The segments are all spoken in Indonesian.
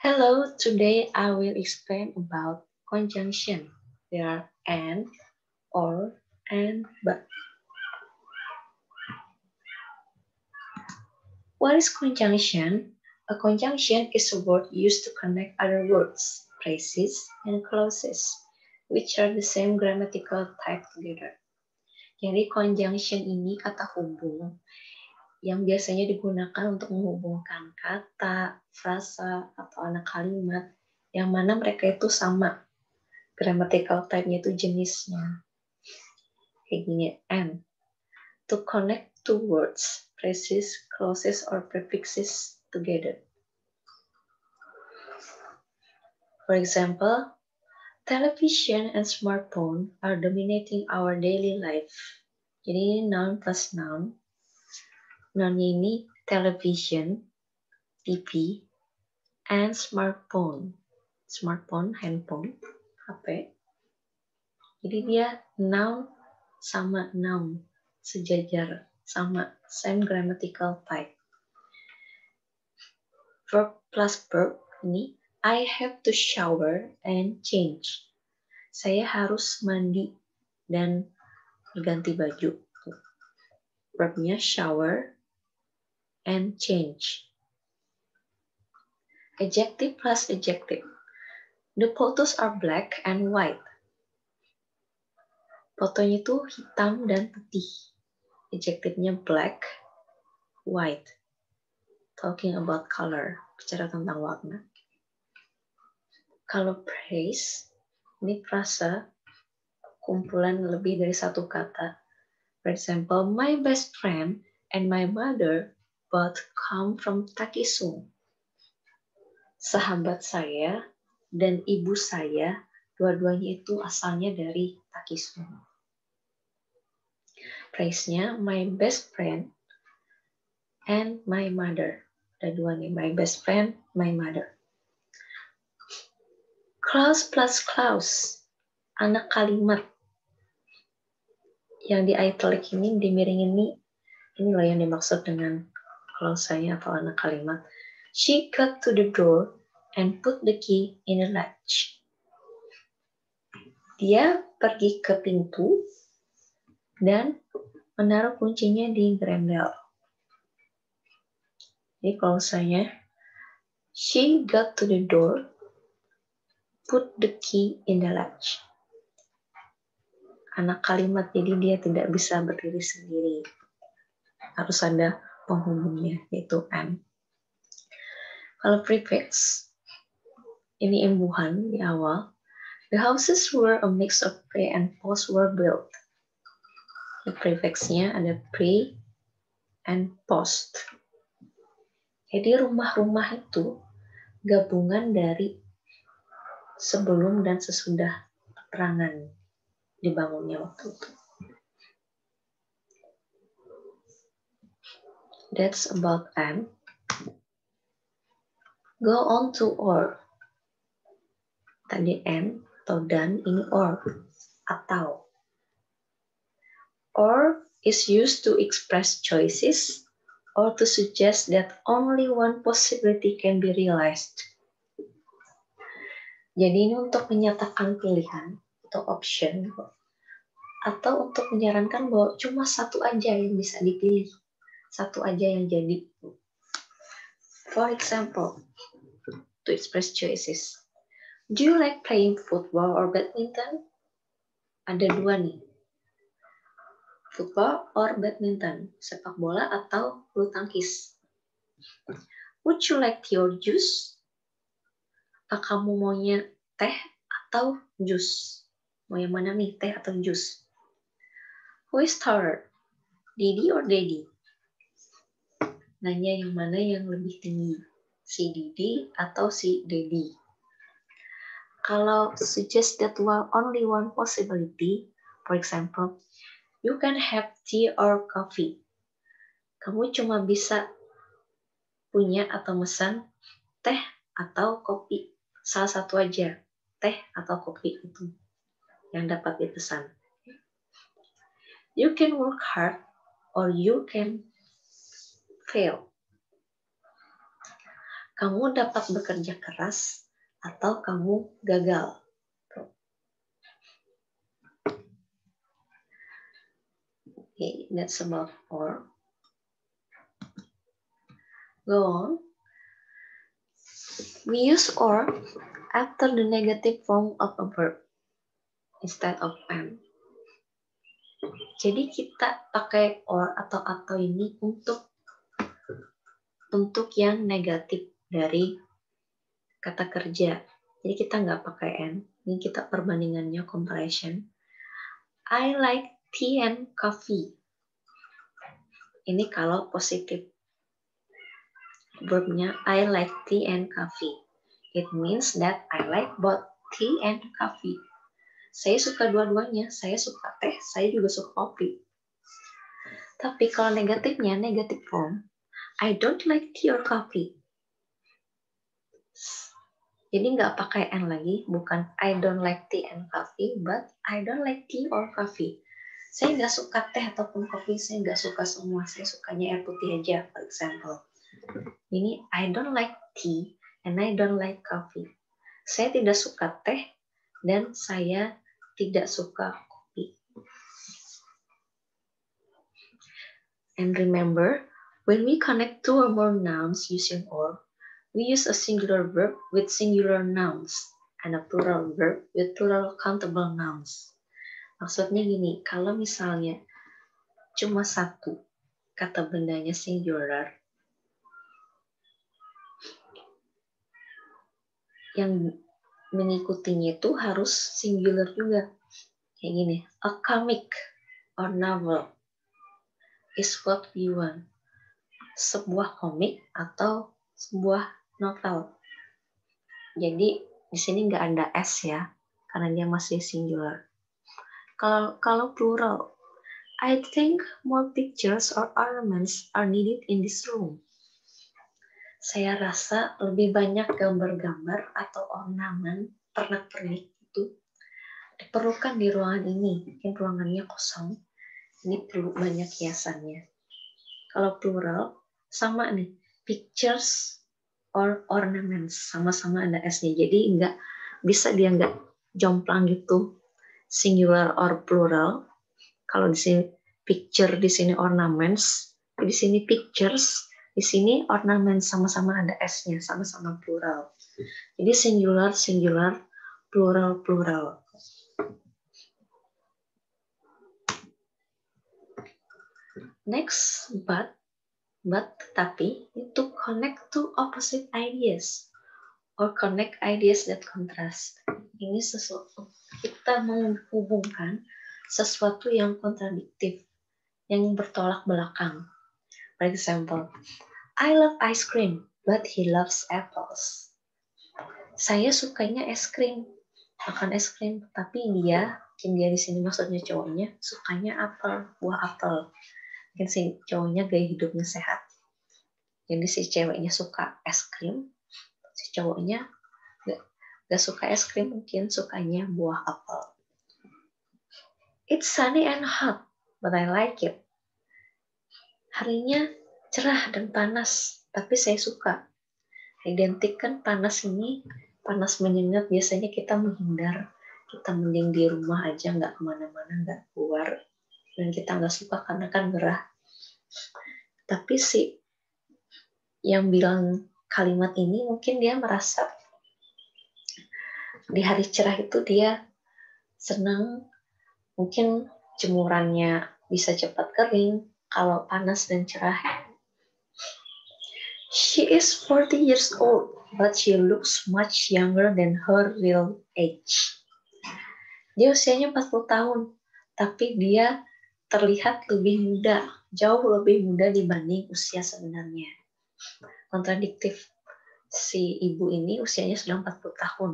Hello, today I will explain about conjunction. There are and, or, and, but. What is conjunction? A conjunction is a word used to connect other words, phrases, and clauses, which are the same grammatical type together. Jadi conjunction ini kata hubung yang biasanya digunakan untuk menghubungkan kata, frasa, atau anak kalimat yang mana mereka itu sama. Grammatical type-nya itu jenisnya. Kayak gini, and. To connect two words, phrases, clauses, or prefixes together. For example, television and smartphone are dominating our daily life. Jadi ini noun plus noun. Nounnya ini television, TV, and smartphone. Smartphone, handphone, HP. Jadi dia noun sama noun, sejajar, sama, same grammatical type. Verb plus verb ini, I have to shower and change. Saya harus mandi dan berganti baju. Verbnya shower and change. Adjective plus adjective. The photos are black and white. Fotonya itu hitam dan putih. Adjectivenya black, white. Talking about color, bicara tentang warna. Kalau praise, ini frasa kumpulan lebih dari satu kata. For example, my best friend and my mother both come from Takisung. Sahabat saya dan ibu saya, dua-duanya itu asalnya dari Takisung. Praise-nya, my best friend and my mother. Dua-duanya, my best friend, my mother. Clause plus clause, anak kalimat. Yang di italic ini, dimiringin ini loh yang dimaksud dengan clause-nya atau anak kalimat. She got to the door and put the key in the latch. Dia pergi ke pintu dan menaruh kuncinya di grendel. Jadi clause-nya, she got to the door, put the key in the latch. Anak kalimat, jadi dia tidak bisa berdiri sendiri. Harus ada penghubungnya, yaitu and. Kalau prefix, ini imbuhan di awal. The houses were a mix of pre and post war built. The prefixnya ada pre and post. Jadi rumah-rumah itu gabungan dari sebelum dan sesudah peperangan dibangunnya waktu itu. That's about and. Go on to or. Tadi and atau dan, ini or atau. Or is used to express choices or to suggest that only one possibility can be realized. Jadi ini untuk menyatakan pilihan atau option, atau untuk menyarankan bahwa cuma satu aja yang bisa dipilih, satu aja yang jadi. For example, to express choices. Do you like playing football or badminton? Ada dua nih. Football or badminton, sepak bola atau bulu tangkis. Would you like tea or juice? Apa kamu maunya teh atau jus? Mau yang mana nih, teh atau jus? Who is taller? Didi or Daddy? Nanya yang mana yang lebih tinggi, si Didi atau si Daddy? Kalau suggest that only one possibility, for example, you can have tea or coffee. Kamu cuma bisa punya atau mesan teh atau kopi. Salah satu aja, teh atau kopi itu yang dapat dipesan. You can work hard or you can fail. Kamu dapat bekerja keras atau kamu gagal. Okay, that's about or. Go on. We use or after the negative form of a verb instead of am. Jadi kita pakai or atau ini untuk yang negatif dari kata kerja. Jadi kita nggak pakai am. Ini kita perbandingannya comparison. I like tea and coffee. Ini kalau positif. Verbnya I like tea and coffee. It means that I like both tea and coffee. Saya suka dua-duanya. Saya suka teh, saya juga suka kopi. Tapi kalau negatifnya, negative form, I don't like tea or coffee. Jadi nggak pakai and lagi, bukan I don't like tea and coffee, but I don't like tea or coffee. Saya nggak suka teh ataupun kopi, saya nggak suka semua. Saya sukanya air putih aja, for example. Ini I don't like tea and I don't like coffee. Saya tidak suka teh dan saya tidak suka kopi. And remember, when we connect two or more nouns using or, we use a singular verb with singular nouns and a plural verb with plural countable nouns. Maksudnya gini, kalau misalnya cuma satu kata bendanya singular, yang mengikutinya itu harus singular juga. Kayak gini, a comic or novel is what we want. Sebuah komik atau sebuah novel. Jadi di sini nggak ada s ya, karena dia masih singular. Kalau plural, I think more pictures or ornaments are needed in this room. Saya rasa lebih banyak gambar-gambar atau ornamen pernak-pernik itu diperlukan di ruangan ini. Mungkin ruangannya kosong, ini perlu banyak hiasannya. Kalau plural, sama nih, pictures or ornaments, sama-sama ada S-nya. Jadi nggak bisa dia nggak jomplang gitu, singular or plural. Kalau di sini picture, di sini ornaments, di sini pictures, di sini ornaments, sama-sama ada S-nya, sama-sama plural. Jadi singular, singular, plural, plural. Next, but tetapi to connect to opposite ideas or connect ideas that contrast. Ini sesuatu kita menghubungkan sesuatu yang kontradiktif, yang bertolak belakang. For example, I love ice cream, but he loves apples. Saya sukanya es krim, makan es krim, tapi dia di sini maksudnya cowoknya sukanya apel, buah apel. Mungkin si cowoknya gaya hidupnya sehat. Jadi si ceweknya suka es krim, si cowoknya gak suka es krim, mungkin sukanya buah apel. It's sunny and hot, but I like it. Harinya cerah dan panas, tapi saya suka. Identik kan panas ini, panas menyengat, biasanya kita menghindar. Kita mending di rumah aja, gak kemana-mana, gak keluar. Dan kita gak suka karena kan gerah. Tapi si yang bilang kalimat ini mungkin dia merasa di hari cerah itu dia senang, mungkin jemurannya bisa cepat kering kalau panas dan cerah. She is 40 years old, but she looks much younger than her real age. Dia usianya 40 tahun, tapi dia terlihat lebih muda, jauh lebih muda dibanding usia sebenarnya. Kontradiktif, si ibu ini usianya sudah 40 tahun,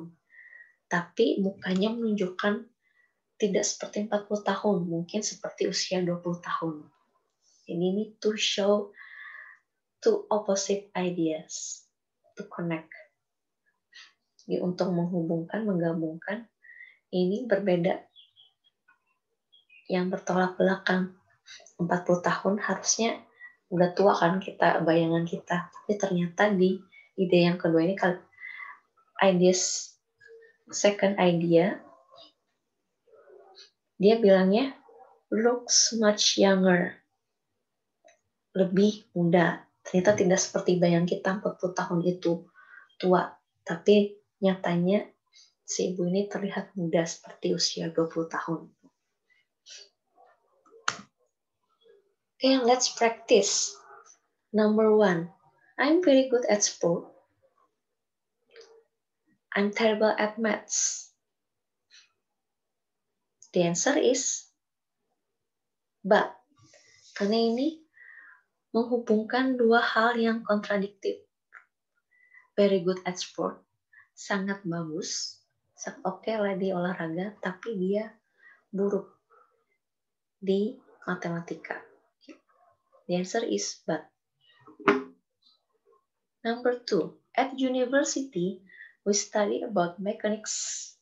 tapi mukanya menunjukkan tidak seperti 40 tahun, mungkin seperti usia 20 tahun. Jadi ini to show two opposite ideas, to connect. Jadi untuk menghubungkan, menggabungkan, ini berbeda. Yang bertolak belakang. 40 tahun harusnya udah tua kan kita, bayangan kita. Tapi ternyata di ide yang kedua ini second idea, dia bilangnya looks much younger, lebih muda. Ternyata tidak seperti bayang kita 40 tahun itu tua, tapi nyatanya si ibu ini terlihat muda seperti usia 20 tahun. Okay, let's practice. Number 1, I'm very good at sport. I'm terrible at maths. The answer is but. Karena ini menghubungkan dua hal yang kontradiktif. Very good at sport, sangat bagus, oke lah di olahraga, tapi dia buruk di matematika. The answer is but. Number 2, at university, we study about mechanics,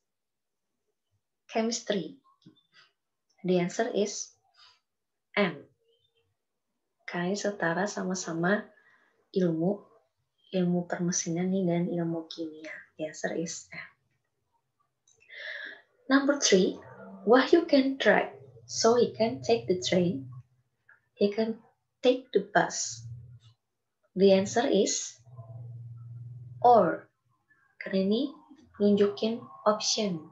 chemistry. The answer is and. Karena setara sama-sama ilmu permesinan nih dan ilmu kimia. The answer is and. Number 3, Wahyu can drive, so he can take the train. He can take the bus. The answer is or. Karena ini nunjukin option,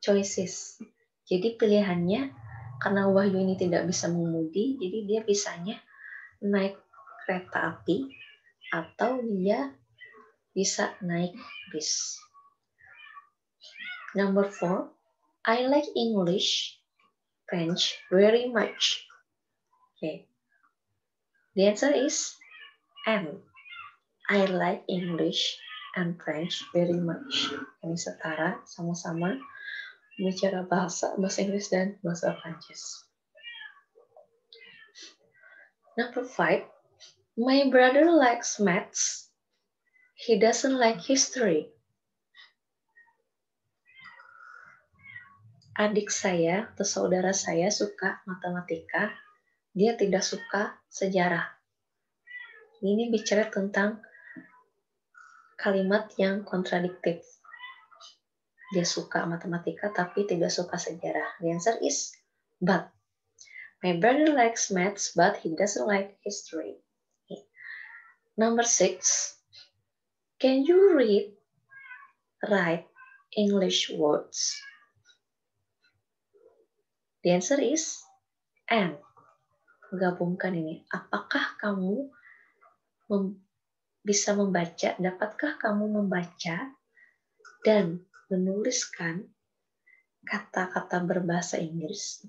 choices. Jadi pilihannya, karena Wahyu ini tidak bisa mengemudi, jadi dia bisanya naik kereta api atau dia bisa naik bis. Number 4, I like English, French very much. Okay. The answer is and. I like English and French very much. Ini setara, sama-sama bicara bahasa Inggris dan bahasa Prancis. Number 5, my brother likes maths. He doesn't like history. Adik saya atau saudara saya suka matematika, dia tidak suka sejarah. Ini bicara tentang kalimat yang kontradiktif. Dia suka matematika tapi tidak suka sejarah. The answer is but. My brother likes maths but he doesn't like history. Okay. Number 6, can you write English words? The answer is and. Gabungkan ini. Apakah kamu bisa membaca, dapatkah kamu membaca dan menuliskan kata-kata berbahasa Inggris?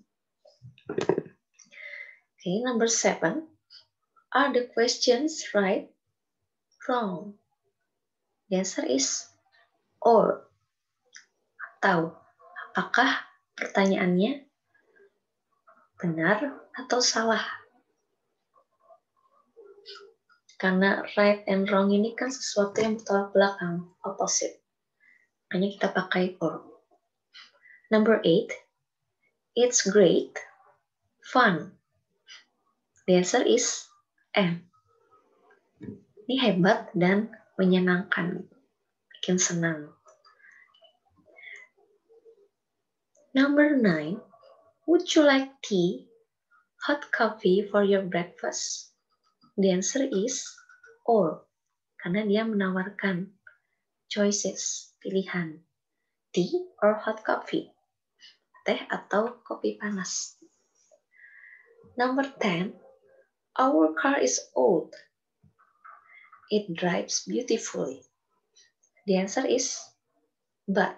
Okay, number 7, are the questions right, wrong? The answer is or. Atau apakah pertanyaannya benar atau salah? Karena right and wrong ini kan sesuatu yang bertolak belakang, opposite. Makanya kita pakai or. Number 8, it's great, fun. The answer is and. Ini hebat dan menyenangkan, bikin senang. Number 9, would you like tea, hot coffee for your breakfast? The answer is or. Karena dia menawarkan choices, pilihan. Tea or hot coffee? Teh atau kopi panas. Number 10, our car is old. It drives beautifully. The answer is but.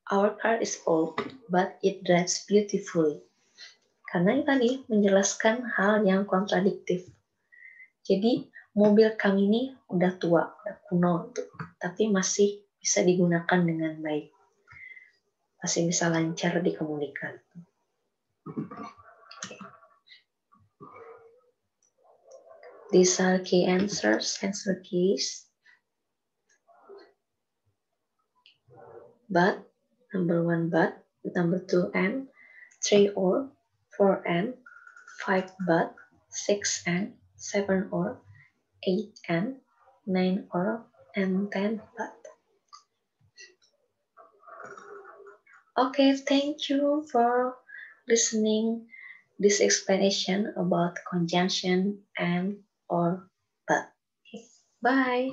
Our car is old, but it drives beautifully. Karena tadi menjelaskan hal yang kontradiktif. Jadi mobil kami ini udah tua, udah kuno, tapi masih bisa digunakan dengan baik. Masih bisa lancar dikemudikan. These are key answers, answer keys. But, number 1 but, number 2 and, 3 or, 4 and, 5 but, 6 and, 7 or, 8 and, 9 or and 10 but. Okay, thank you for listening this explanation about conjunction and or but. Bye.